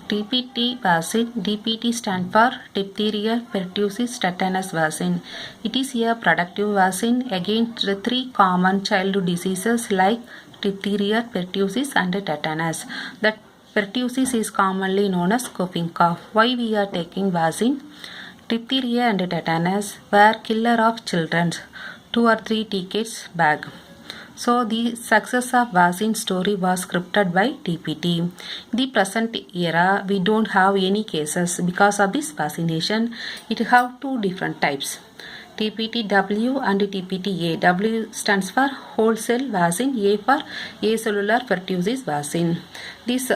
TPT vaccine. DPT stands for diphtheria, pertussis, tetanus vaccine. It is a productive vaccine against the three common childhood diseases like diphtheria, pertussis, and tetanus. The pertussis is commonly known as coughing cough. Why we are taking vaccine? Diphtheria and tetanus were killer of children 2 or 3 decades back. So the success of vaccine story was scripted by TPT. In the present era, we don't have any cases because of this vaccination. It have two different types, TPT-W and TPT-A. W stands for whole cell vaccine, A for acellular pertussis vaccine. This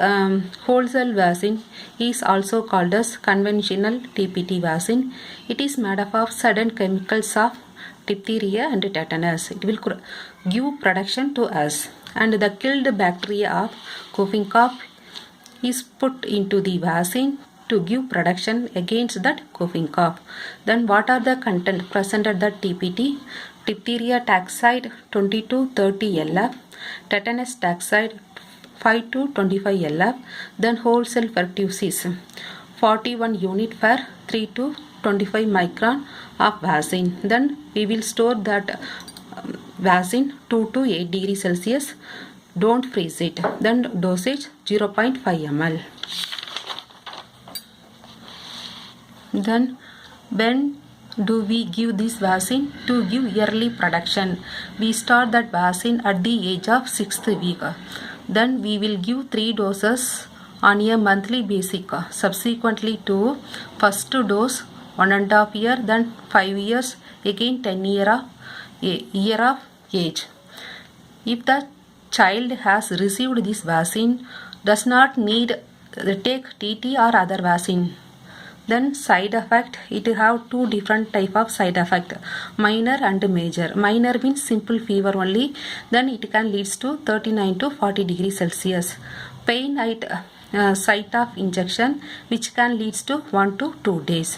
whole cell vaccine is also called as conventional TPT vaccine. It is made up of certain chemicals of diphtheria and tetanus. It will give protection to us, and the killed bacteria of coughing cough is put into the vaccine to give protection against that coughing cough. Then what are the content present at the TPT? Diphtheria taxide 20 to 30 LF, tetanus taxide 5 to 25 LF, then whole cell pertussis 41 unit per 3 to 25 micron of vaccine. Then we will store that vaccine 2 to 8 degrees Celsius. Don't freeze it. Then dosage 0.5 ml. Then when do we give this vaccine? To give yearly protection. We start that vaccine at the age of 6th week. Then we will give 3 doses on a monthly basis. Subsequently to first dose 1.5 year, then 5 years, again 10 year of age. If the child has received this vaccine, does not need to take TT or other vaccine. Then side effect, it have two different type of side effect, minor and major. Minor means simple fever only, then it can leads to 39 to 40 degrees Celsius. Pain at site of injection, which can leads to 1 to 2 days.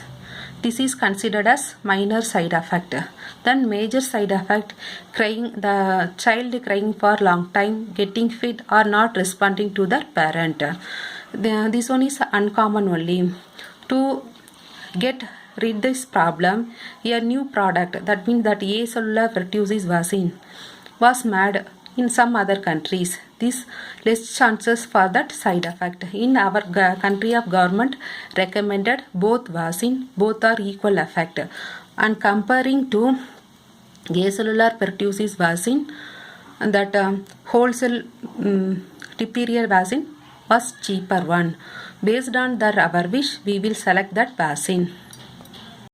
This is considered as minor side effect. Then major side effect, crying, the child crying for long time, getting fit or not responding to their parent. This one is uncommon only. To get rid this problem, a new product, that means that acellular pertussis vaccine was made in some other countries. This less chances for that side effect. In our country of government recommended both vaccine, both are equal effect. And comparing to acellular pertussis vaccine, that whole cell diphtheria vaccine was cheaper one. Based on our wish, we will select that vaccine.